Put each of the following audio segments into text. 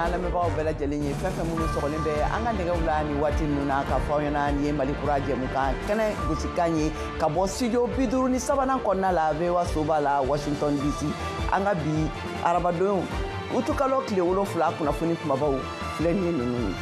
n'an lamɛnbagaw bɛɛ lajɛlen ye fɛn fɛn minnu sɔgɔlen bɛ an ka nɛgɛw la ni waati ninnu na k'a fɔ aw ɲɛna nin ye Mali kura jɛmukan kɛnɛ gosikan ye ka bɔ studio 53 kɔnɔna la VOA so b'a la Washington DC an ka bi arabadon utukalo tile 7 kunnafoni kumabaw filɛ nin ye ninnu ye.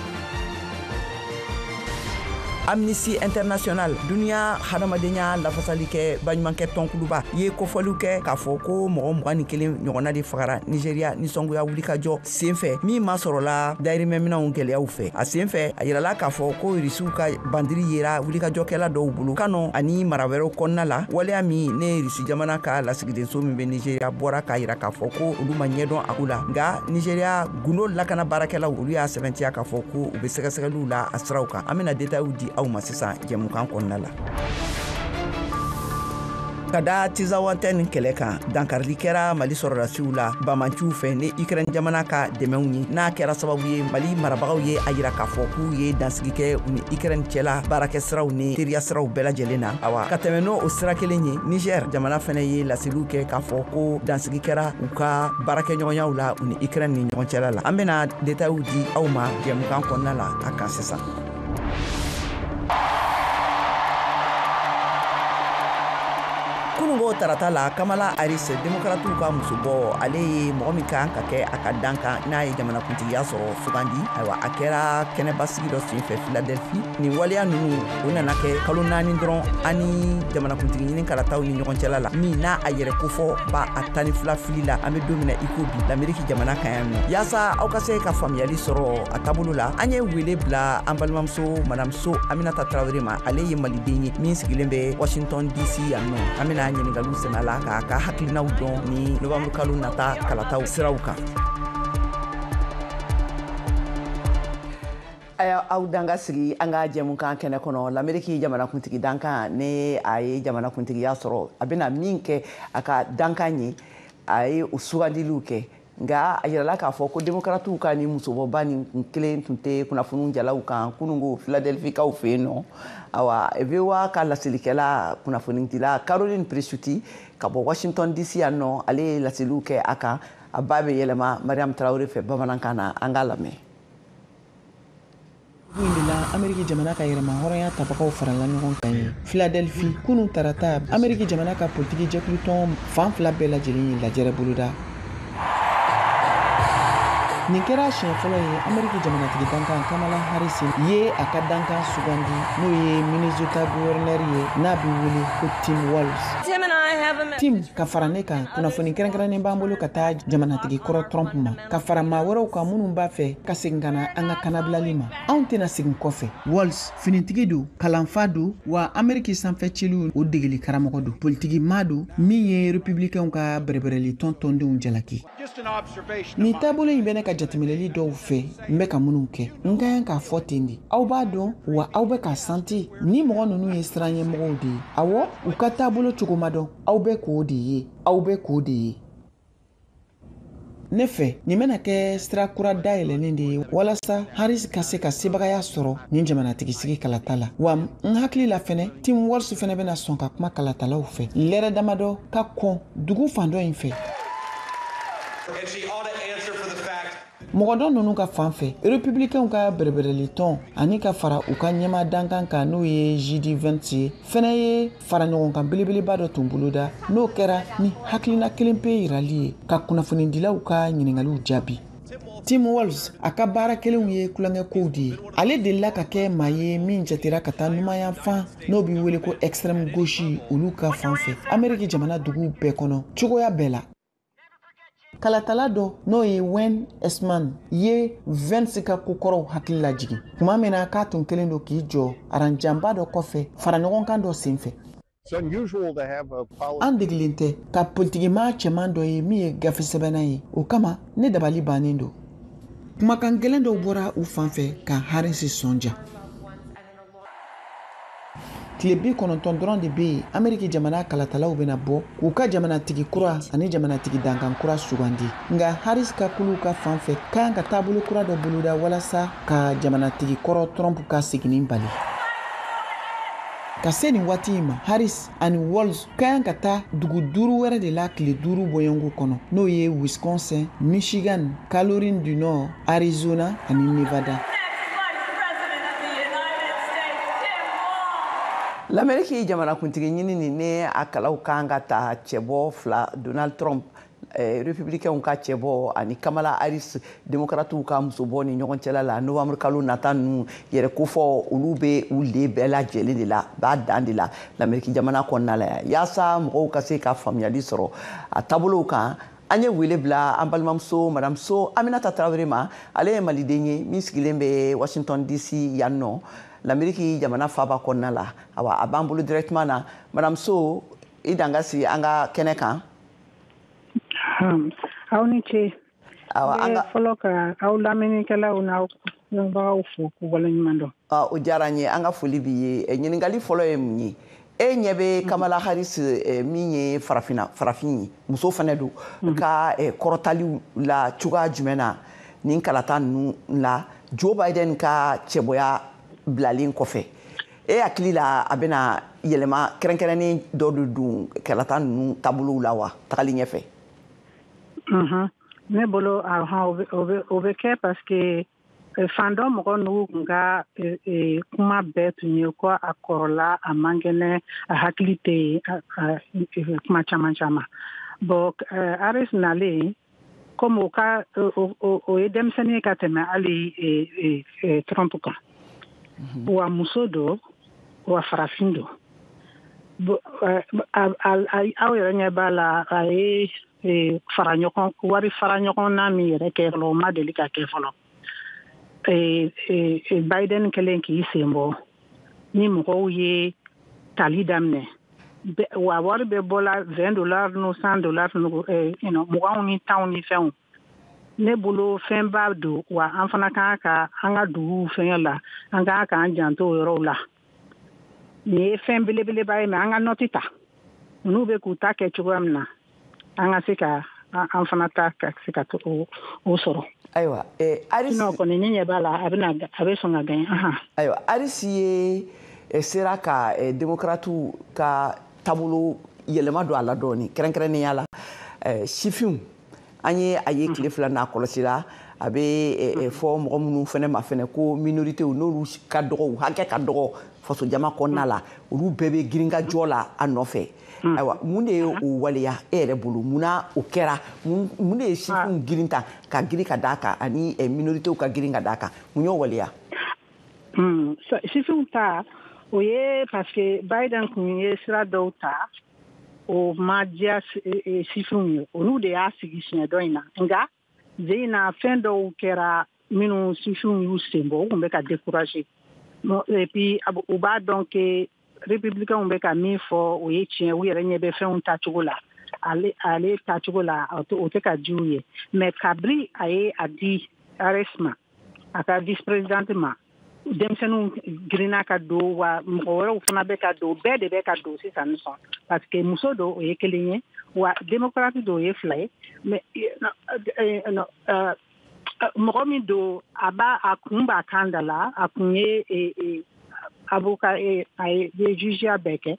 Amnesty International dunia hadamadenya lafasali kɛ baɲumankɛ tɔnkuluba ye kofɔliw kɛ k'a fɔ ko mɔgɔ 21 ɲɔgɔnna de fagara Nigeria nisɔngoya wulikajɔ senfɛ min ma sɔrɔla dayirimɛminɛw gɛlɛyaw fɛ a senfɛ a yirala k'a fɔ ko Irisiw ka bandiri yera wulikajɔkɛla dɔw bolo Kano ani mara wɛrɛw kɔnɔna la waleya min ne Irisi jamana ka lasigidenso min bɛ Nigeria bɔra k'a yira k'a fɔ ko olu ma ɲɛdɔn a ko la nka Nigeria gundo lakana baarakɛlaw olu y'a sɛbɛntiya k'a fɔ ko u bɛ sɛgɛsɛgɛliw la a siraw kan an bɛna détails di aw ma sisan jɛmukan kɔnɔna la. Kada Tizawanten kɛlɛ kan dankarili kɛra Mali sɔrɔdasiw la Bamanciw fɛ ni Ukraine jamana ka dɛmɛw ye n'a kɛra sababu ye Mali marabagaw ye a yira k'a fɔ k'u ye dansigi kɛ u ni Ukraine cɛla baarakɛ siraw ni teriya siraw bɛɛ lajɛlen na awa ka tɛmɛ n'o sira kelen ye Niger jamana fɛnɛ ye laseliw kɛ k'a fɔ ko dansigi kɛra u ka baarakɛɲɔgɔnyaw la u ni Ukraine ni ɲɔgɔn cɛla la an bɛna détails di aw ma jɛmukan kɔnɔna la a kan sisan. Kunungo tarata la Kamala Harris démocrates ka musobɔ ale ye mɔgɔ min kan ka kɛ a ka dankan n'a ye jamanakuntigiya sɔrɔ sugandi ayiwa a kɛra kɛnɛbasigi dɔ senfɛ Philadelphie nin waleya ninnu o nana kɛ kalo 4 dɔrɔn ani jamanakuntigi ɲini kalataw ni ɲɔgɔn cɛla la min n'a a yɛrɛ kofɔ ba a 12 fili la an bɛ don min na i ko bi l'Amérique jamana kan yan nɔ yaasa aw ka se ka faamuyali sɔrɔ a taabolo la an ye wele bila an balimamuso Madame So Aminata Traoré ma ale ye maliden ye min sigilen bɛ Washington DC yan nɔ an bɛna ɲininkaliw sɛmɛ la k'a ka hakilinaw dɔn ni Novembre kalo nata kalataw siraw kan. Aw danga sigi an ka jɛmukan kɛnɛ kɔnɔ l'Amérique jamanakuntigi dankan ne a ye jamanakuntigiya sɔrɔ a bɛna min kɛ a ka dankan ye a ye o sugandiliw kɛ nka a yirala k'a fɔ ko démocrates ka ni musobɔba nin kelen tun tɛ kunnafoni jalaw kan kunungo Philadelphie kaw fɛ yen nɔ awa VOA ka laselikɛla kunnafonidila Caroline Presutti ka bɔ Washington DC yan nɔ ale ye laseliw kɛ a kan a ba bɛ yɛlɛma Mariam Traoré fɛ bamanankan na an k'a lamɛn. Windila Ameriki jamana ka yɛrɛma hɔrɔnya tabagaw farala ɲɔgɔn kan ye Philadelphie kunun tarata Ameriki jamana ka politiki jɛkulu tɔn fan fila bɛɛ lajɛlen ye lajɛrɛ boloda. Nin kɛra siɲɛ fɔlɔ ye Ameriki jamanatigi dankan Kamala Harris ye a ka dankan sugandi n'o ye Minnesota gouverneur ye n'a bɛ wele ko Tim Walz. Tim ka fara ne kan kunnafoni kɛrɛnkɛrɛnnen b'an bolo ka taa jamanatigi kɔrɔ Trump ma ka fara maa wɛrɛw kan minnu b'a fɛ ka segin ka na an ka kanabilali ma anw tɛna segin kɔfɛ. Walz finitigi don kalanfa don wa Ameriki sanfɛ cilu o degeli karamɔgɔ don politiki maa don min ye républicains ka bɛrɛbɛrɛli tɔndenw jalaki. Ni taabolo in bɛ ne ka jateminɛli dɔw fɛ n bɛ ka minnu kɛ n ka kan k'a fɔ ten de aw b'a dɔn wa aw bɛ ka santi ni mɔgɔ ninnu ye siranɲɛmɔgɔw de ye awɔ u ka taabolo cogo ma dɔn aw bɛ k'o de ye aw bɛ k'o de ye ne fɛ nin bɛna kɛ sira kura dayɛlɛnnen de ye walasa Harris ka se ka sebagaya sɔrɔ nin jamanatigisi kalata la wa n hakili la fɛnɛ Tim Walz fɛnɛ bɛna sɔn ka kuma kalatalaw fɛ lɛrɛ damadɔ ka kɔn dugu fan dɔ in fɛ. Mɔgɔ dɔ ninnu ka fan fɛ républicains ka bɛrɛbɛrɛli tɔn ani ka fara u ka ɲɛma dankan kan n'o ye JD20 ye fɛnɛ ye fara ɲɔgɔn kan belebeleba dɔ tun boloda n'o kɛra ni hakilina kelen pe yirali ye ka kunnafonidilaw ka ɲininkaliw jaabi. Tim Walz a ka baara kelenw ye kulonkɛkow de ye ale delila ka kɛ maa ye min jatera ka taa numanyan fan n'o bɛ wele ko extrême gauche olu ka fan fɛ Ameriki jamana dugu bɛɛ kɔnɔ cogoya bɛɛ la. Kalatala dɔ n'o ye Wayne Esman ye Vance ka kokɔrɔw hakili lajigi tuma min na k'a tun kelen don k'i jɔ aranjanba dɔ kɔfɛ fara ɲɔgɔn kan dɔ senfɛ. An degelen tɛ ka politikimaa cɛman dɔ ye min ye gafe sɛbɛnna ye o kama ne dabali bannen don kumakan gɛlɛn dɔw bɔra u fan fɛ ka Harris sɔnja. Tile 90 dɔrɔn de bɛ yen Ameriki jamana kalatalaw bɛna bɔ k'u ka jamanatigi kura ani jamanatigi dankan kura sugandi nka Harris ka kulu ka fan fɛ kan ka taabolo kura dɔ boloda walasa ka jamanatigi kɔrɔ Trump ka seginin bali. ka se nin waati in ma Harris ani Walz ka kan ka taa dugu 5 wɛrɛ de la tile 5 bɔɲɔngo kɔnɔ n'o ye Wisconsin, Michigan, Caroline du Nord, Arizona ani Nevada. L'Amérique jamanakuntigi ɲinini ne a kalaw kan ka ta cɛbɔ 2 Donald Trump républicains ka cɛbɔ ani Kamala Harris démocrates ka musobɔ ni ɲɔgɔn cɛla la novembre kalo nata nu yɛrɛ kofɔ olu bɛ u le bɛɛ lajɛlen de la b'a dan de la l'Amérique jamana kɔnɔna la yaasa mɔgɔw ka se ka faamuyali sɔrɔ a taabolow kan an ye wele bila an balimamuso madame So Aminata Traoré ma ale ye maliden ye min sigilen bɛ Washington DC yan nɔ l'Amérique jamana faaba kɔnɔna la awa a b'an bolo directement na madame So i danga si an ka kɛnɛ kan. Aw ni ce. Fɔlɔ ka aw lamɛnnikɛlaw n'aw bagaw fo k'u waleɲuman dɔn. O diyara n ye an ka foli b'i ye ɲininkali fɔlɔ ye mun ye e ɲɛ bɛ Kamala Harris min ye farafin ye muso fana don ka kɔrɔtaliw la cogoya jumɛn na nin kalata ninnu la Joe Biden ka cɛbɔya bilalen kɔfɛ e hakili la a bɛna yɛlɛma kɛrɛnkɛrɛnnen dɔ de don kalata ninnu taabolow la wa tagali ɲɛfɛ. Ne bolo o bɛ kɛ parce que fan dɔ mɔgɔ n'u kun ka kuma bɛɛ tun ye ko a kɔrɔla a man kɛnɛ a hakili tɛ kuma caman caman bon Harris nalen comme o ye denmisɛnnin ka tɛmɛ hali Trump kan wa muso don wa farafin don aw yɛrɛ ɲɛ b'a la a ye wari fara ɲɔgɔn na min yɛrɛ kɛ o ma deli ka kɛ fɔlɔ Biden kɛlen k'i sen bɔ ni mɔgɔw ye tali daminɛ wa wari bɛ bɔla $20 n'o $100 muganw ni tanw ni fɛnw ne bolo fɛnba don wa an fana kan ka an ka duguw fɛngɛ la an kan k'an janto o yɔrɔw la nin ye fɛn belebeleba ye mɛ an ka nɔti ta n'u bɛ k'u ta kɛ cogoya min na an ka se ka an fana ta ka se ka o sɔrɔ. Ayiwa Harris kɔni ne ɲɛ b'a la a bɛ sɔn ka gagner. Ayiwa Harris ye sera ka démocrates ka taabolo yɛlɛma don a la dɔɔni kɛrɛnkɛrɛnnenya la sifinw an ye a ye tile 2 n'a kɔlɔsila a bɛ fɔ mɔgɔ minnu fana ma fana ko minorités n'olu ka dɔgɔ hakɛ ka dɔgɔ faso jama kɔnɔna la olu bɛɛ bɛ girin ka jɔ la a nɔfɛ. Ayiwa mun de ye o waleya e yɛrɛ bolo munna o kɛra mun de ye sifinw girin ta ka girin ka d'a kan ani minorités ka girin ka d'a kan mun y'o waleya. Sifinw ta o ye parce que Biden kun ye sira dɔw ta o ma diya sifinw ye olu de y'a sigi siɲɛ dɔ in na nka zeyina fɛn dɔw kɛra minnu sifinw y'u sen bɔ u kun bɛ ka décourager et puis u b'a dɔn que républicains bɛ ka min fɔ o ye tiɲɛ u yɛrɛ ɲɛ bɛ fɛnw tacogo la ale tacogo la o tɛ ka di u ye mais kabiri a ye a di Harris ma a ka vice présidente ma denmisɛnninw girinna ka don wa mɔgɔ wɛrɛw fana bɛ ka don bɛɛ de bɛ ka don sisan nin sɔn parce que muso don o ye kelen ye wa démocrate don o ye 2 ye mais mɔgɔ min don a kun b'a kan da la a kun ye avocat a ye jugeya bɛɛ kɛ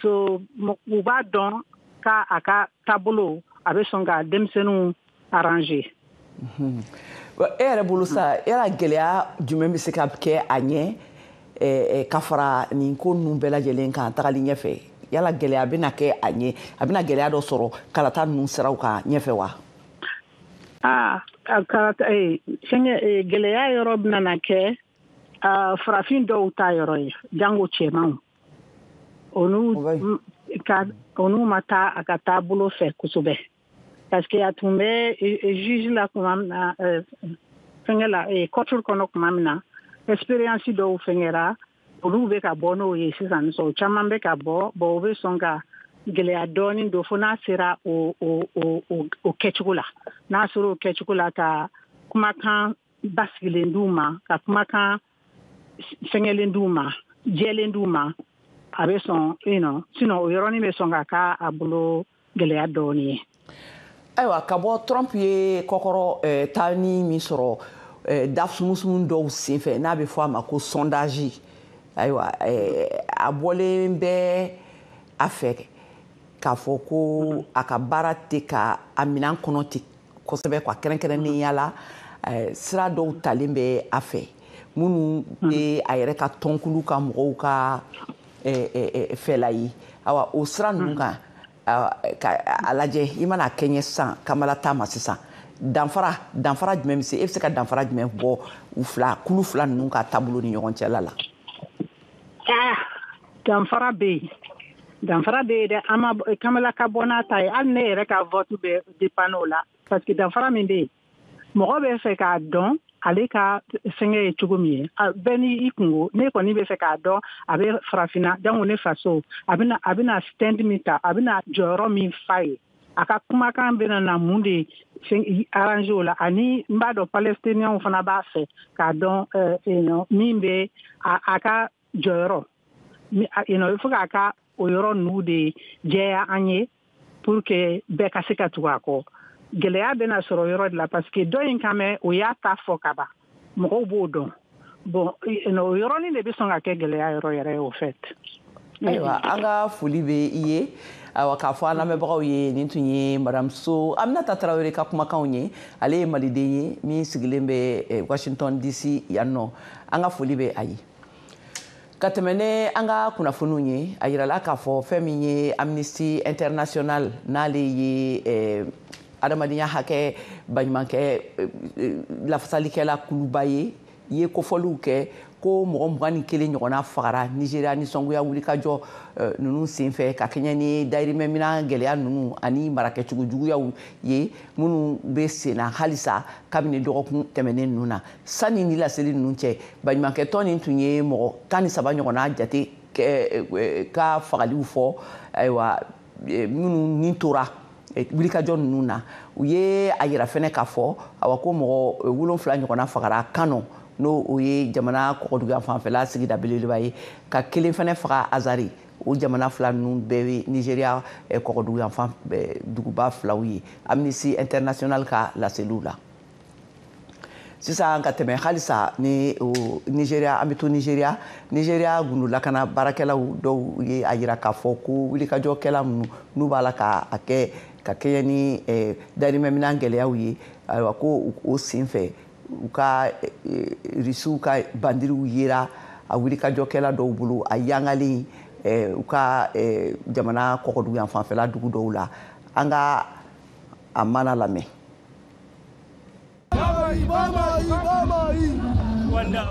so u b'a dɔn k'a ka taabolo a bɛ sɔn ka denmisɛnninw arranger. E yɛrɛ bolo sa yala gɛlɛya jumɛn bɛ se ka kɛ a ɲɛ ka fara nin ko ninnu bɛɛ lajɛlen kan tagali ɲɛfɛ yala gɛlɛya bɛna kɛ a ɲɛ a bɛna gɛlɛya dɔ sɔrɔ kalata ninnu siraw kan ɲɛfɛ wa. Gɛlɛya yɔrɔ bɛna kɛ farafin dɔw ta yɔrɔ ye jango cɛmanw olu ma taa a ka taabolo fɛ kosɛbɛ parce que a tun bɛ juge la tuma min na fɛngɛ la cour kɔnɔ tuma min na expérience dɔw fɛngɛra olu bɛ ka bɔ n'o ye sisan o caman bɛ ka bɔ o bɛ sɔn ka gɛlɛya dɔɔnin don fo n'a sera o kɛcogo la n'a sera o kɛcogo la ka kumakan basigilen d'u ma ka kumakan fɛngɛlen d'u ma jɛlen d'u ma a bɛ sɔn sinon o yɔrɔnin bɛ sɔn ka k'a bolo gɛlɛya dɔɔnin ye. Ayiwa ka bɔ Trump ye kɔkɔrɔ taani min sɔrɔ da sumusumu dɔw senfɛ n'a bɛ fɔ a ma ko sondage ayiwa a bɔlen bɛ a fɛ k'a fɔ ko a ka baara tɛ ka a minɛn kɔnɔ ten kosɛbɛ quoi kɛrɛnkɛrɛnnenya la sira dɔw talen bɛ a fɛ minnu ye a yɛrɛ ka tɔnkulu ka mɔgɔw ka fɛla ye awa o sira ninnu kan a lajɛ i mana kɛ ɲɛ sisan Kamala ta ma sisan danfara jumɛn bɛ se e bɛ se ka danfara jumɛn bɔ kulu fila ninnu ka taabolo ni ɲɔgɔn cɛla la danfara bɛ yen dɛ an ma Kamala ka bɔ n'a ta ye hali ne yɛrɛ ka vote bɛ dépend o la parce que danfara min bɛ yen mɔgɔ bɛ fɛ k'a dɔn ale ka fɛngɛ ye cogo min ye bɛɛ ni i kungo ne kɔni bɛ fɛ k'a dɔn a bɛ farafinna donc ne faso a bɛna stand min ta a bɛna jɔyɔrɔ min fa ye a ka kumakan bɛna na mun de arranger o la ani n b'a dɔn palestiniens fana b'a fɛ k'a dɔn min bɛ a ka jɔyɔrɔ il faut k'a ka o yɔrɔ ninnu de jɛya an ye pour que bɛɛ ka se ka tugu a kɔ gɛlɛya bɛna sɔrɔ yɔrɔ de la parce que dɔ in kan mɛn o y'a ta fɔ ka ban mɔgɔw b'o dɔn bon o yɔrɔnin de bɛ sɔn ka kɛ gɛlɛya yɔrɔ yɛrɛ ye au fait. ayiwa an ka foli bɛ i ye ayiwa k'a fɔ an lamɛnbagaw ye nin tun ye madame So Aminata Tarawele ka kumakanw ye ale ye maliden ye min sigilen bɛ Washington DC yan nɔ an ka foli bɛ a ye. Ka tɛmɛ ne an ka kunnafoniw ye a yirala k'a fɔ fɛn min ye Amnesty International n'ale ye adamadenya hakɛ baɲumankɛ lafasalikɛla kuluba ye ye kofɔliw kɛ ko mɔgɔ 21 ɲɔgɔnna fagara Nigeria nisɔngoya wulikajɔ ninnu senfɛ ka kɛɲɛ ni dayirimɛmina gɛlɛya ninnu ani marakɛcogo juguyaw ye minnu bɛ senna halisa kabini dɔgɔkun tɛmɛnen ninnu na sani ni laseli ninnu cɛ baɲumankɛtɔn nin tun ye mɔgɔ 13 ɲɔgɔnna jate ka fagaliw fɔ ayiwa minnu ni tora wulikajɔ ninnu na u ye a yira fɛnɛ k'a fɔ awa ko mɔgɔ 7 ɲɔgɔnna fagara Kano n'o o ye jamana kɔgɔduguya fanfɛla sigida belebeleba ye ka kelen fɛnɛ faga Azari o jamana fila ninnu bɛɛ bɛ Nigeria kɔgɔduguya fan duguba filaw ye Amnesty International ka laseliw la sisan ka tɛmɛ halisa ni Nigeria an bɛ to Nigeria gundulakana baarakɛlaw dɔw ye a yira k'a fɔ ko wulikajɔkɛla minnu n'u b'a la ka kɛ ka kɛɲɛ ni dayirimɛminɛn gɛlɛyaw ye ayiwa ko o senfɛ u ka risiw ka bandiriw yera a wulikajɔkɛla dɔw bolo a yangalen u ka jamana kɔgɔduguya fanfɛla dugu dɔw la an ka a mana lamɛn.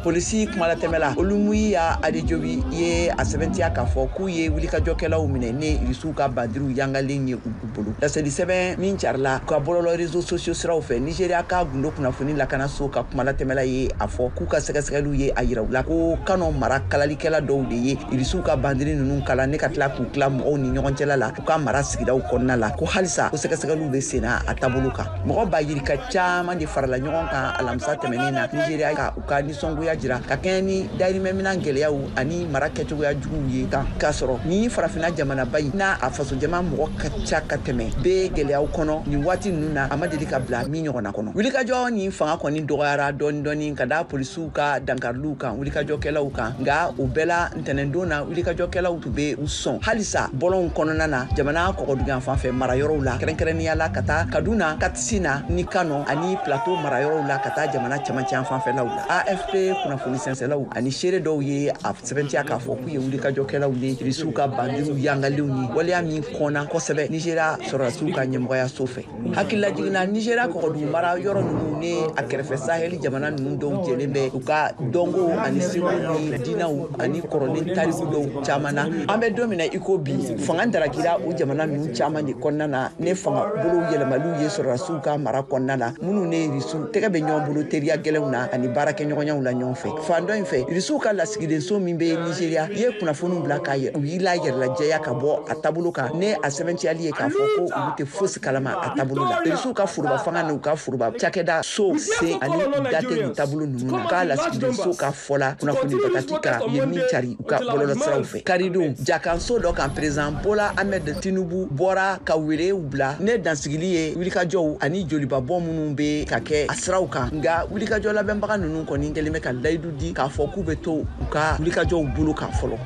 Polisi kumalatɛmɛla Olumuyi Adejobi ye a sɛbɛntiya k'a fɔ k'u ye wulikajɔkɛlaw minɛ ne irisiw ka bandiriw yangalen ye u bolo laseli sɛbɛn min carila ka bɔlɔlɔ réseaux sociaux siraw fɛ Nigeria ka gundo kunnafoni lakanaso ka kumalatɛmɛla ye a fɔ k'u ka sɛgɛsɛgɛliw ye a yira u la ko Kano mara kalalikɛla dɔw de ye irisiw ka bandiri ninnu kala ne ka tila k'u tila mɔgɔw ni ɲɔgɔn cɛla la u ka mara sigidaw kɔnɔna la ko halisa ko sɛgɛsɛgɛliw bɛ senna a taabolo kan mɔgɔ b'a yirika caman de farala ɲɔgɔn kan alamisa tɛmɛnen na Nigeria ka u ka nisɔngoya jira ka kɛɲɛ ni dayirimɛminɛn gɛlɛyaw ani mara kɛcogoya juguw ye kan k'a sɔrɔ ni farafinna jamanaba in n'a a faso jama mɔgɔ ka ca ka tɛmɛ bɛ gɛlɛyaw kɔnɔ nin waati ninnu na a ma deli ka bila min ɲɔgɔnna kɔnɔ wulikajɔ ni fanga kɔni dɔgɔyara dɔɔni ka da polisiw ka dankariliw kan wulikajɔkɛlaw kan nka o bɛɛ la ntɛnɛndon na wulikajɔkɛlaw tun bɛ u sɔn halisa bɔlɔnw kɔnɔna na jamana kɔgɔduguyan fanfɛ marayɔrɔw la kɛrɛnkɛrɛnnenya la ka taa Kaduna Katsina ni Kano ani Plateau marayɔrɔw la ka taa jamana cɛmancɛ fanfɛlaw la AFP kunnafoni sɛnsɛlaw ani seere dɔw ye a sɛbɛntiya k'a fɔ k'u ye wulikajɔkɛlaw ye irisiw ka bandiriw yangalenw ye waleya min kɔnna kosɛbɛ Nigeria sɔrɔdasiw ka ɲɛmɔgɔyaso fɛ hakililajiginna Nigeria kɔgɔdugu mara yɔrɔ ninnu ni a kɛrɛfɛ sahɛli jamana ninnu dɔw jɛlen bɛ u ka dɔnko ani seko ni diinaw ani kɔrɔlen tariku dɔw caman na an bɛ don min na i ko bi fanga darakira o jamana ninnu caman de kɔnɔna na ne fanga bolo yɛlɛmaliw ye sɔrɔdasiw ka mara kɔnɔna la minnu ne irisiw tɛgɛ bɛ ɲɔgɔn bolo teriya gɛlɛnw na ani baarakɛɲɔgɔnyaw la ɲɔgɔn fɛ fan dɔ in fɛ irisiw ka lasigidenso min bɛ Nigeria ye kunnafoniw bila k'a yɛrɛ u y'i la yɛrɛlajɛya ka bɔ a taabolo kan ne a sɛbɛntiyali ye k'a fɔ ko olu tɛ fosi kalama a taabolo la irisiw ka foroba fanga n'u ka foroba cakɛda so sen ani u da tɛ nin taabolo ninnu na k'a lasigidenso ka fɔla kunnafoni bataki ka ye min cari u ka bɔlɔlɔsiraw fɛ karidenw jakanso dɔ kan président Bola Ahmed Tinubu bɔra ka welew bila ne dansigili ye wulikajɔw ani jolibabɔ minnu bɛ ka kɛ a siraw kan nka wulikajɔ labɛnbaga ninnu kɔni kɛlen bɛ ka layidu di k'a fɔ k'u bɛ to u ka wulikajɔw bolo kan fɔlɔ.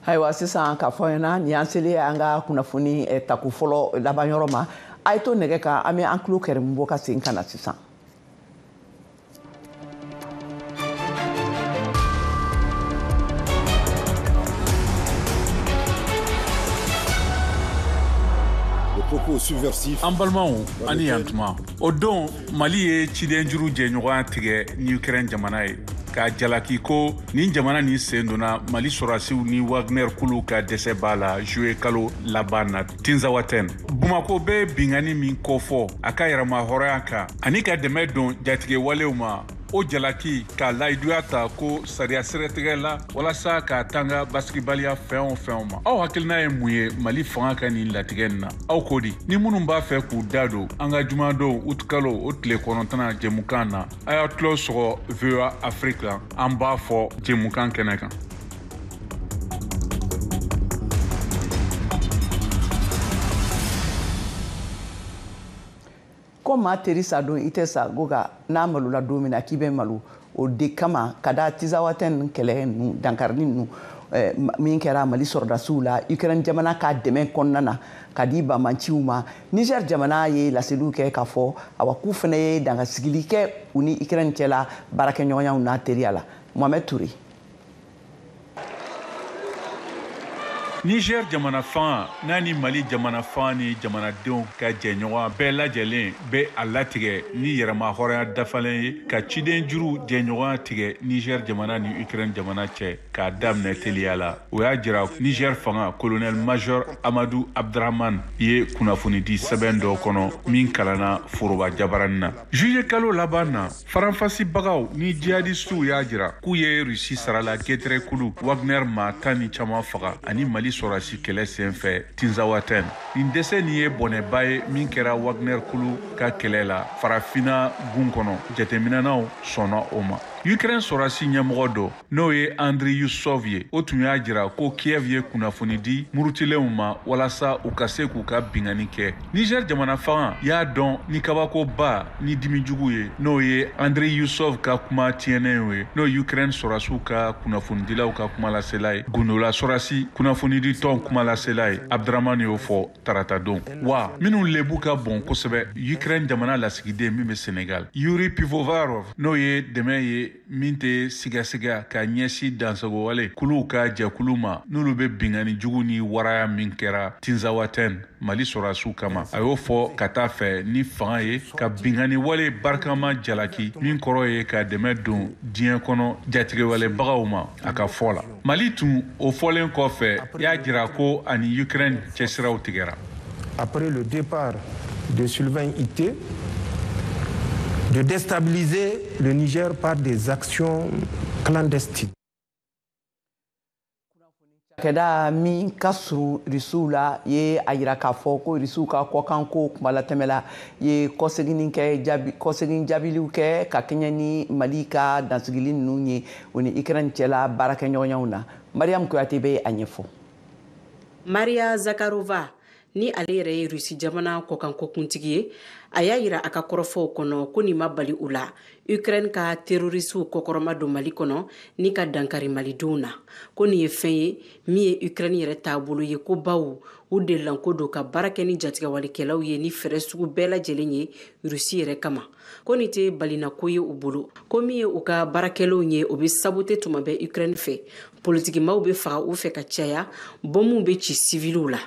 Ayiwa sisan k'a fɔ ɲɛna nin y'an selen an ka kunnafoni taku fɔlɔ laban yɔrɔ ma a ye to nɛgɛ kan an bɛ an tulo kɛrɛmu bɔ ka segin ka na sisan. An balimaw ani yantuma o don Mali ye ciden juru jɛɲɔgɔnya tigɛ ni Ukraine jamana ye ka jalaki ko nin jamana ni sen donna Mali sɔrɔdasiw ni Wagner kulu ka dɛsɛ b'a la juillet kalo laban na Tinzawatène. Bamako bɛ bingani min kofɔ a ka yɛrɛma hɔrɔnya kan ani ka dɛmɛ don jatigɛ walew ma. O jalaki ka layiduya ta ko sariya siratigɛ la walasa ka tanga basigibaliya fɛn o fɛn ma. Aw hakilina ye mun ye Mali fanga ka nin latigɛ nin na? Aw ko di? Ni minnu b'a fɛ k'u da don an ka jumadon août kalo o tile 9 jɛmukan na a y'a tulo sɔgɔ VOA Afrique la an b'a fɔ jɛmukan kɛnɛ kan. Ko maa teri sa don i tɛ sa ko ka n'a malola don min na k'i bɛ malo o de kama ka da Tinzawatène kɛlɛ ninnu dankarili ninnu min kɛra Mali sɔrɔdasiw la Ukraine jamana ka dɛmɛ kɔnɔna na ka di bamaciw ma Niger jamana ye laseliw kɛ k'a fɔ awa k'u fana ye dangasigili kɛ u ni Ukraine cɛla baarakɛɲɔgɔnyaw n'a teriya la. Mohamed Touré. Niger jamana fan n'a ni Mali jamana fan ni jamanadenw ka jɛɲɔgɔn bɛɛ lajɛlen bɛ a latigɛ ni yɛrɛma hɔrɔnya dafalen ye ka ciden juru jɛɲɔgɔn tigɛ Niger jamana ni Ukraine jamana cɛ k'a daminɛ teliya la. O y'a jira Niger fanga colonel major Amadou Abdrahman ye kunnafoni di sɛbɛn dɔ kɔnɔ min kalanna foroba jabarani na. Juillet kalo laban na faranfasibagaw ni jihadistuw y'a jira k'u ye Rusi sarala Getre kulu Wagner maa 10 ni caman faga ani Mali sɔrɔdasi kɛlɛ senfɛ Tinzawatène. Nin dɛsɛ nin ye bɔnɛba ye min kɛra Wagner kulu ka kɛlɛ la farafina gun kɔnɔ jateminɛnaw sɔnna o ma. Ukraine sɔrɔdasi ɲɛmɔgɔ dɔ n'o ye Andriy Yusov ye o tun y'a jira ko Kiev ye kunnafoni di murutilenw ma walasa u ka se k'u ka bingani kɛ. Niger jamana fanga y'a dɔn ni kabakoba ni dimijugu ye n'o ye Andriy Yusov ka kuma tiɲɛnen ye n'o Ukraine sɔrɔdasiw ka kunnafonidilaw ka kuma lasela ye. Gundola sɔrɔdasi kunnafoni di tɔn kuma lasela ye Abdrahman y'o fɔ tarata don. Wa minnu lebu ka bon kosɛbɛ Ukraine jamana lasigiden min bɛ Senegal Yuri Pivovarov n'o ye dɛmɛ ye min tɛ sigasiga ka ɲɛsin dansagowale kuluw ka jɛkulu ma n'olu bɛ bingani jugu ni waraya min kɛra Tinzawatène Mali sɔrɔdasiw kama. A y'o fɔ ka taa fɛ ni fanga ye ka bingani wale barikama jalaki min kɔrɔ ye ka dɛmɛ don diɲɛ kɔnɔ jatigɛwalebagaw ma a ka fɔ la. Mali tun o fɔlen kɔfɛ y'a jira ko ani Ukraine cɛsiraw tigɛra. Après le départ de Sylvain Ité, de déstabiliser le Niger par des actions clandestines. Kɛda min ka surun Rusiw la ye a yira k'a fɔ ko Rusiw ka kɔkanko kumalatɛmɛla ye kɔsegin jaabiliw kɛ ka kɛɲɛ ni Mali ka dansigili ninnu ye o ni Ukraine cɛla baarakɛɲɔgɔnyaw na. Mariam Kuyate bɛ a ɲɛfɔ. Maria Zakharova ni ale yɛrɛ ye Rusi jamana kɔkanko kuntigi ye a y'a yira a ka kɔrɔfɔw kɔnɔ ko nin ma bali u la Ukraine ka terrorisiw kɔkɔrɔma don Mali kɔnɔ ni ka dankari malidenw na ko nin ye fɛn ye min ye Ukraine yɛrɛ taabolo ye ko baw u delilan ko don ka baara kɛ ni jatigɛwalikɛlaw ye ni fɛrɛ sugu bɛɛ lajɛlen ye Rusi yɛrɛ kama ko nin tɛ balina ko ye u bolo ko min ye u ka baarakɛlaw ye o bɛ sabute tuma bɛ Ukraine fɛ politikimaw bɛ faga u fɛ ka caya bɔnmu bɛ ci civiliw la.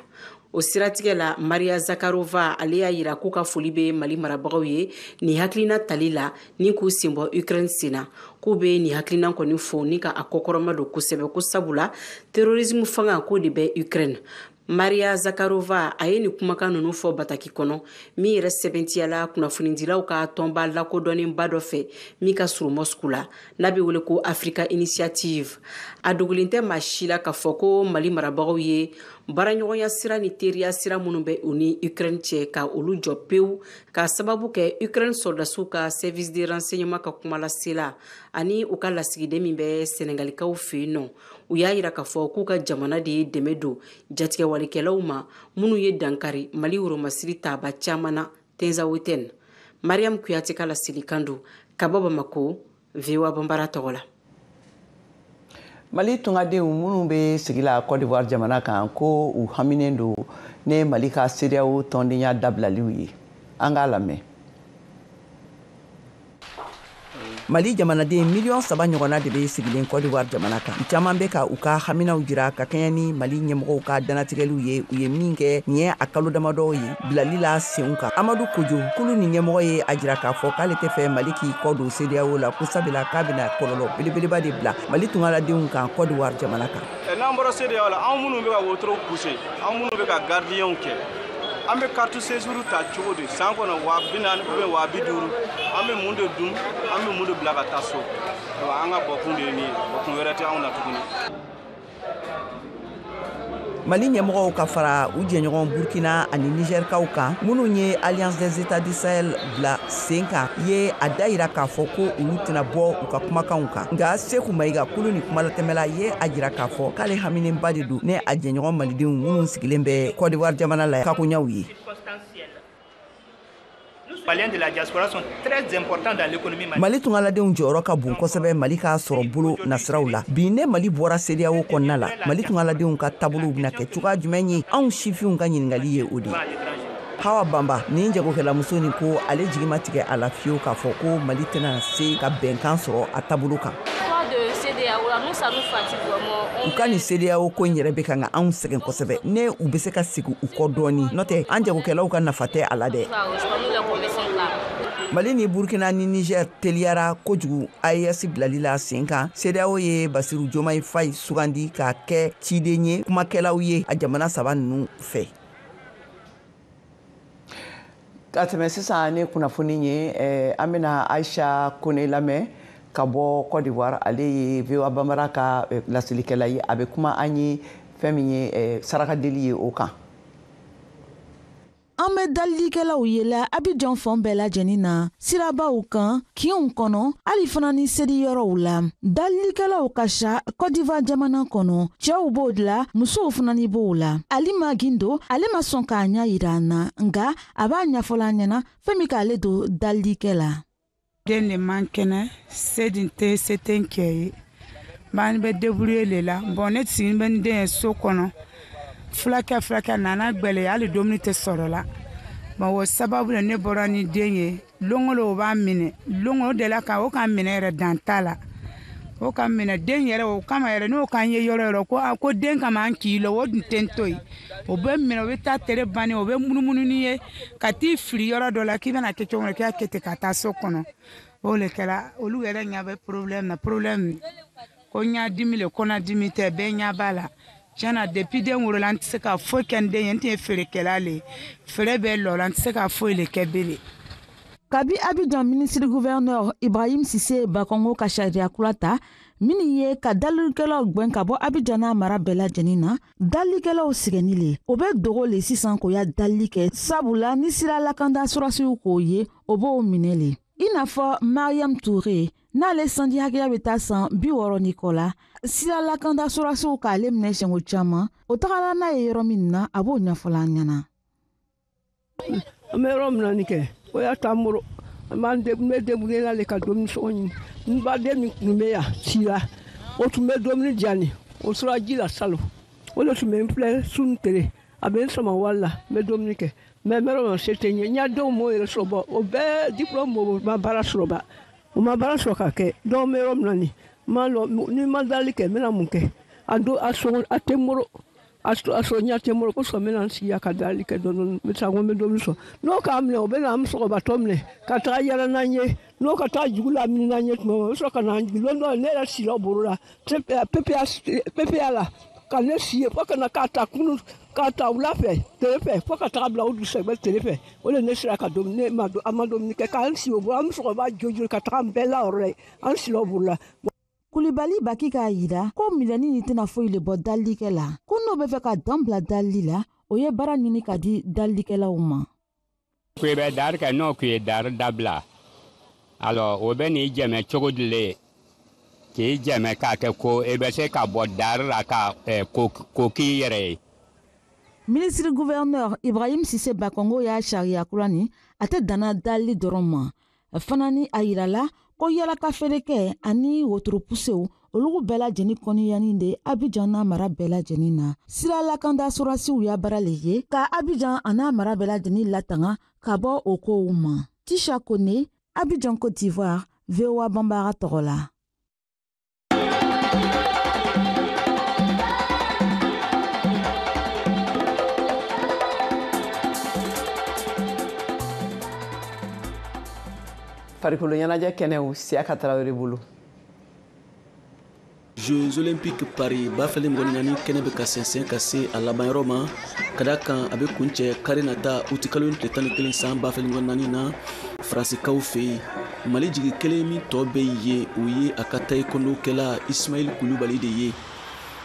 O siratigɛ la Maria Zakharova ale y'a yira k'u ka foli bɛ Mali marabagaw ye ni hakilina tali la ni k'u senbɔ Ukraine senna k'u bɛ ni hakilina kɔni fɔ ni ka a kɔkɔrɔma don kosɛbɛ ko sabula terrorisme fanga k'o de bɛ Ukraine. Maria Zakharova a ye ni kumakan ninnu fɔ bataki kɔnɔ min yɛrɛ sɛbɛntiyala kunnafonidilaw ka tɔnba lakodɔnnenba dɔ fɛ min ka surun Moscou la n'a bɛ wele ko Africa Initiative. A dogolen tɛ maa si la k'a fɔ ko Mali marabagaw ye baaraɲɔgɔnya sira ni teriya sira minnu bɛ u ni Ukraine cɛ ka olu jɔ pewu ka sababu kɛ Ukraine sɔrɔdasiw ka service de renseignement ka kuma lasela ani u ka lasigiden min bɛ Senegalikaw fɛ yen nɔ. U y'a yira k'a fɔ k'u ka jamana de ye dɛmɛ don jatigɛwalikɛlaw ma minnu ye dankari Mali woromasiri taaba caman na Tinzawatène. Mariam Kuyate ka lasilikan don ka bɔ Bamako VOA Bambara tɔgɔ la. Mali tungadenw minnu bɛ sigi la Côte d'Ivoire jamana kan ko u haminen don ne Mali ka CEDEAO tɔndenya dabilaliw ye. An k'a lamɛn. Mali jamanaden 3 millions ɲɔgɔnna de bɛ sigilen Côte d'Ivoire jamana kan. Caman bɛ ka u ka haminaw jira ka kɛɲɛ ni Mali ɲɛmɔgɔw ka danatigɛliw ye. U ye min kɛ nin ye a kalo damadɔ ye bilali la senw kan. Amadu Kojo kulu ni ɲɛmɔgɔ ye a jira k'a fɔ k'ale tɛ fɛ Mali k'i kɔ don CEDEAO la ko sabula k'a bɛna kɔlɔlɔ belebeleba de bila Mali tungaladenw kan Côte d'Ivoire jamana kan. N'an bɔra CEDEAO la an minnu bɛ ka wotoro pousser an minnu bɛ ka gardien kɛ an bɛ carte séjour ta cogo di san kɔnɔ 40,000 ou 50,000 an bɛ mun de dun an bɛ mun de bila ka taa so an ka bɔkun de ye nin ye bɔkun wɛrɛ tɛ anw na tuguni. Mali ɲɛmɔgɔw ka fara u jɛɲɔgɔn Burkina ani Nigerkaw kan minnu ye Alliance des États du Sahel bila sen kan ye a da yira k'a fɔ ko olu tɛna bɔ u ka kumakanw kan. Nka Seku Mayiga kulu ni kumalatɛmɛla ye a jira k'a fɔ k'ale haminenba de don ne a jɛɲɔgɔn malidenw minnu sigilen bɛ Côte d'Ivoire jamana la kakoɲaw ye. De la diaspora sont très importants dans l'économie malienne. Mali tungaladenw jɔyɔrɔ ka bon kosɛbɛ Mali ka sɔrɔ bolo nasiraw la. Bi ne Mali bɔra CEDEAO kɔnɔna la Mali tungaladenw ka taabolow bɛna kɛ cogoya jumɛn ye anw sifinw ka ɲininkali ye o de. Hawa Bamba ni jagokɛlamuso nin ko ale jigi ma tigɛ a la fiyewu k'a fɔ ko Mali tɛna se ka bɛnkan sɔrɔ a taabolo kan. U ka nin CEDEAO ko in yɛrɛ bɛ kan ka anw sɛgɛn kosɛbɛ ne u bɛ se ka sigi u kɔ dɔɔni n'o tɛ an jagokɛlaw ka nafa tɛ a la dɛ. Mali ni Burkina ni Niger teliyara kojugu AES bilali la sen kan CEDEAO ye Basiru Diomaye Faye sugandi ka kɛ ciden ye kumakɛlaw ye a jamana 3 ninnu fɛ. Ka tɛmɛ sisan ne kunnafoni ye an bɛna Aisha Kone lamɛn ka bɔ Côte d'Ivoire ale ye VOA Bambara ka lasilikɛla ye a bɛ kuma an ye fɛn min ye sarakadeli ye o kan. An bɛ dalilikɛlaw yela Abidjan fan bɛɛ lajɛlen na sirabaw kan kinw kɔnɔ hali fana ni seliyɔrɔw la. Dalilikɛlaw ka ca Côte d'Ivoire jamana kɔnɔ cɛw b'o de la musow fana ni b'o la. Ali Magindo ale ma sɔn k'a ɲɛ yira an na nka a b'a ɲɛfɔla an ɲɛna fɛn min k'ale don dalilikɛ la. Den de man kɛnɛ se tɛ n kɛ ye b'an bɛ débrouiller le la bon ne sigilen bɛ ni den ye so kɔnɔ fulakɛ nana gbɛlɛ hali dumuni tɛ sɔrɔ la bon o sababu la ne bɔra ni den ye longolo o b'a minɛ longolo de la ka o ka minɛ yɛrɛ dan t'a la o ka minɛ den yɛrɛ o kama yɛrɛ n'o kan ye yɔrɔ ko den kama an k'i la o dun tɛ n to yen o bɛ minɛ o bɛ taa tere banni o bɛ munumunu ni ye ka t'i fili yɔrɔ dɔ la k'i bɛna kɛ cogo min na k'i y'a kɛ ten ka taa so kɔnɔ o le kɛra olu yɛrɛ ɲɛ bɛ problème ko ɲa dimi le kɔnɔ dimi tɛ bɛɛ ɲɛ b'a la tiɲɛna depuis den wolola an tɛ se ka foyi kɛ n den ye n tɛ ye feerekɛla le feere bɛ lɔ la an tɛ se ka foyi le kɛ bele. Kabi Abidjan ministre gouverneur Ibrahim Cissé Bakongo ka sariya kura ta min ye ka dalilikɛlaw gwɛn ka bɔ Abidjan n'a mara bɛɛ lajɛlen na dalilikɛlaw sɛgɛnni le o bɛ dogo le sisan k'o ya dalili kɛ sabula ni sira lakanda surasiw k'o ye o b'o minɛ le i n'a fɔ Mariam Touré n'ale sanji hakɛya bɛ taa san 60 ni kɔ la sira lakanda surasiw k'ale minɛ siɲɛ caman o tagala n'a ye yɔrɔ min na a b'o ɲɛfɔla an ɲɛna. An bɛ yɔrɔ min na nin kɛ o y'a to an bolo an b'an débrouiller la le ka dumuni sɔngɔ ɲini n baden min tun bɛ yan sira o tun bɛ dumuni diyan ni o sera ji la salon o de tun bɛ n filɛ su ni tile a bɛ n sama wari la n bɛ dumuni kɛ mais n bɛ yɔrɔ min na se tɛ n ye n y'a denw m'o yɛrɛ sɔrɔ bɔ o bɛɛ diplôme o ma baara sɔrɔ ba o ma baara sɔrɔ ka kɛ donc n bɛ yɔrɔ min na nin ma lɔ ni ma dali kɛ n bɛna mun kɛ a tɛ n bolo a sɔrɔ ɲa tɛ n bolo kosɔn n bɛna n sigi ka dali kɛ dɔɔni n bɛ taa n ko n bɛ dumuni sɔrɔ n'o k'a minɛ o bɛ na an sɔgɔbatɔ minɛ ka taga yala n'an ye n'o ka taa jugu la minɛ n'an ye tuma o bɛ sɔrɔ ka na an jigin lɔndɔ ne yɛrɛ sira o bolo la PPA la ka ne si ye fo ka na k'a ta kunu k'a ta wula fɛ tile fɛ fo ka taga bila o dugusɛjɛ tile fɛ o de ne sera ka dumuni an ma dumuni kɛ k'an sigi o bolo an bɛ sɔgɔba jojoli ka taga n bɛɛ la yɔrɔ la an sira o bolo la. Kulibali Baki k'a yira ko miliyɔni ni tɛna foyi le bɔ dalilikɛ la ko n'o bɛ fɛ ka dan bila dalili la o ye baara ɲini ka di dalilikɛlaw ma. Ko i bɛ dari kɛ n'o k'i ye dari dabila alors o bɛ n'i jɛmɛ cogo di le k'i jɛmɛ k'a kɛ ko i bɛ se ka bɔ dari la ka ko k'i yɛrɛ ye. Ministre gouverneur Ibrahim Cissé Bakongo y'a sariya kura ni a tɛ danna dalili dɔrɔn ma fana ni a yirala ko yala ka feere kɛ ani wotoro pusew olugu bɛɛ lajɛnin kɔniyani de Abidjan n'a mara bɛɛ lajɛnin na. Sira lakanda sorasiw y'a baara le ye ka Abidjan a n'a mara bɛɛ lajɛnin latanga ka bɔ o kow ma. Tisha Kone, Abidjan, Côte d'Ivoire, VOA Bambara tɔgɔ la. Farikolo ɲɛnajɛ kɛnɛw Siaka Tarawele bolo. Jeux olympiques Paris bafɛli mɔgɔ naani kɛnɛ bɛ ka sɛnsɛn ka se a labanyɔrɔ ma ka da kan a bɛ kuncɛ kari nata uti kalo tile 11 san bafɛli mɔgɔ naani na Faransikaw fɛ yen. Mali jigi kelen min tɔ bɛ ye o ye a ka taekwondo kɛla Ismail Kulubali de ye.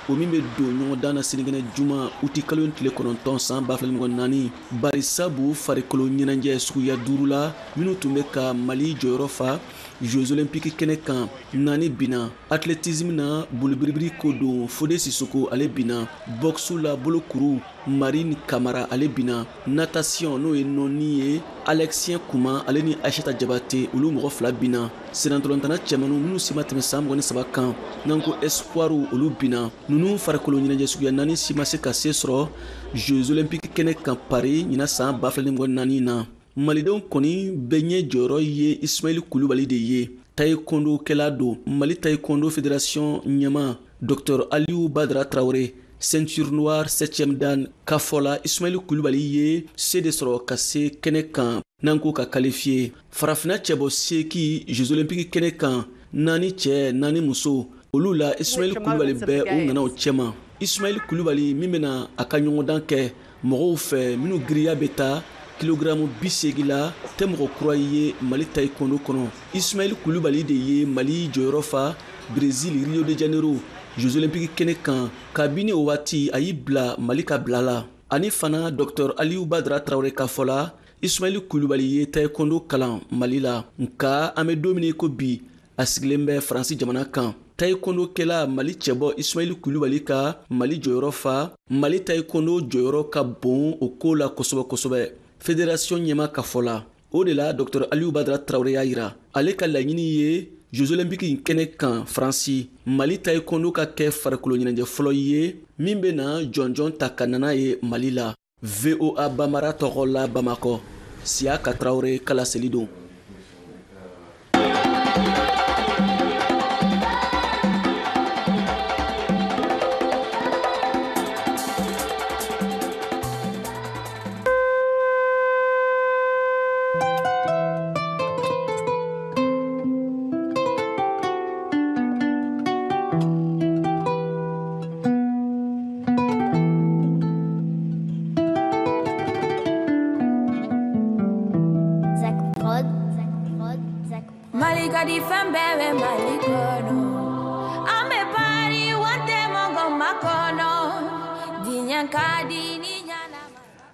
O min bɛ don ɲɔgɔn dan na sinikɛnɛ juma uti kalo tile 9 san bafɛli mɔgɔ naani bari sabu farikolo ɲɛnajɛ suguya 5 la minnu tun bɛ ka Mali jɔyɔrɔ fa Jeux olympiques kɛnɛ kan naani bina athlétisme na bolibiribiri ko don Fode Sissoko ale bina boxe la bolokuru Marine Kamara ale bina natation n'o ye nɔni ye Alexien Kuma ale ni Aïssata Jabate olu mɔgɔ 2 bina senatolantana cɛmanu minnu si ma tɛmɛ san 23 kan n'an ko espoiru olu bina nunu farikolo ɲɛnajɛ suguya 4 si ma se ka se sɔrɔ Jeux olympiques kɛnɛ kan Paris ɲina san 2024 na. Malidenw kɔni bɛɛ ɲɛ jɔyɔrɔ ye Ismail Kulubali de ye. Taekwondo kɛla don Mali Taekwondo Fédération ɲɛma Dr Aliou Badara Traoré ceinture noire 7e dan k'a fɔla Ismail Kulubali ye se de sɔrɔ ka se kɛnɛ kan n'an ko ka qualifier. Farafina cɛbɔ seki Jeux olympiques kɛnɛ kan 4 cɛ 4 muso olu la Ismail Kulubali bɛ u nana o cɛma. Ismail Kulubali min bɛna a ka ɲɔgɔndan kɛ mɔgɔw fɛ minnu giriya bɛ taa kilogramme 80 la tɛ mɔgɔ kura ye Mali taekwondo kɔnɔ. Ismail Kulubali de ye Mali jɔyɔrɔ fa Brésil Rio de Janeiro Jeux olympiques kɛnɛ kan kabini o waati a y'i bila Mali ka bila la. Ani fana Dr Aliou Badara Traoré ka fɔla Ismail Kulubali ye taekwondo kalan Mali la nka an bɛ don min ko bi a sigilen bɛ Faransi jamana kan. Taekwondo kɛla Mali cɛbɔ Ismail Kulubali ka Mali jɔyɔrɔ fa Mali taekwondo jɔyɔrɔ ka bon o ko la kosɛbɛ kosɛbɛ. Fédération ɲɛma ka fɔla o de la Dr Aliou Badara Traoré y'a yira ale ka laɲini ye Jeux olympiques kɛnɛ kan Faransi Mali taekwondo ka kɛ farikolo ɲɛnajɛ fɔlɔ ye min bɛ na jɔnjɔn ta ka nana ye Mali la. VOA Bambara tɔgɔ la Bamakɔ Siaka Traoré kala seli don.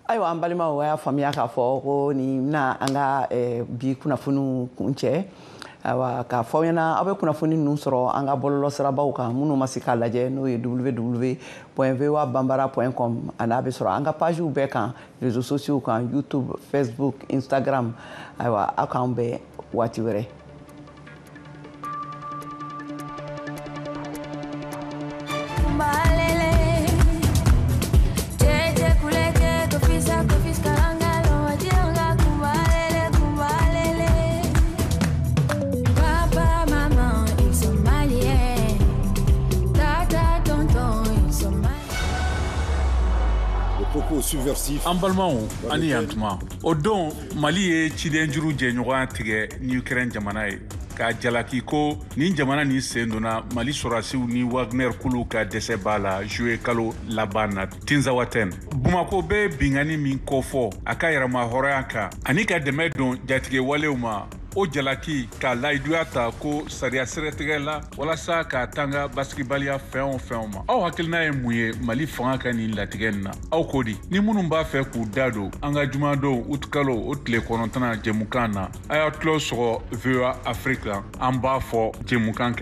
Ayiwa an balimaw y'a faamuya k'a fɔ ko nin bɛna an ka bi kunnafoniw kuncɛ ayiwa k'a fɔ aw ɲɛna aw bɛ kunnafoni ninnu sɔrɔ an ka bɔlɔlɔsirabaw kan minnu ma se k'a lajɛ n'o ye www.voabambara.com a n'a bɛ sɔrɔ an ka pajiw bɛɛ kan réseaux sociaux kan YouTube, Facebook, Instagram ayiwa aw k'an bɛn waati wɛrɛ. An balimaw ani yantuma o don Mali ye ciden juru jɛɲɔgɔnya tigɛ ni Ukraine jamana ye k'a jalaki ko nin jamana ni sen donna Mali sɔrasiw ni Wagner kulu ka dɛsɛ b'a la juillet kalo laban na Tinzawatène. Bamako bɛ bingani min kɔfɔ a ka yɛrɛma hɔrɔnya kan ani ka dɛmɛ don jatigɛ walew ma o jalaki k'a layiduya ta ko sariya sɛrɛtigɛ la walasa k'a tanga basigibaliya fɛn o fɛn ma. Aw hakilina ye mun ye Mali fanga ka nin latigɛ nin na? Aw ko di? Ni minnu b'a fɛ k'u da don an ka jumadon août kalo o tile 9 jɛmukan na a y'a tulo sɔgɔ VOA Afrique an b'a fɔ jɛmukan kɛ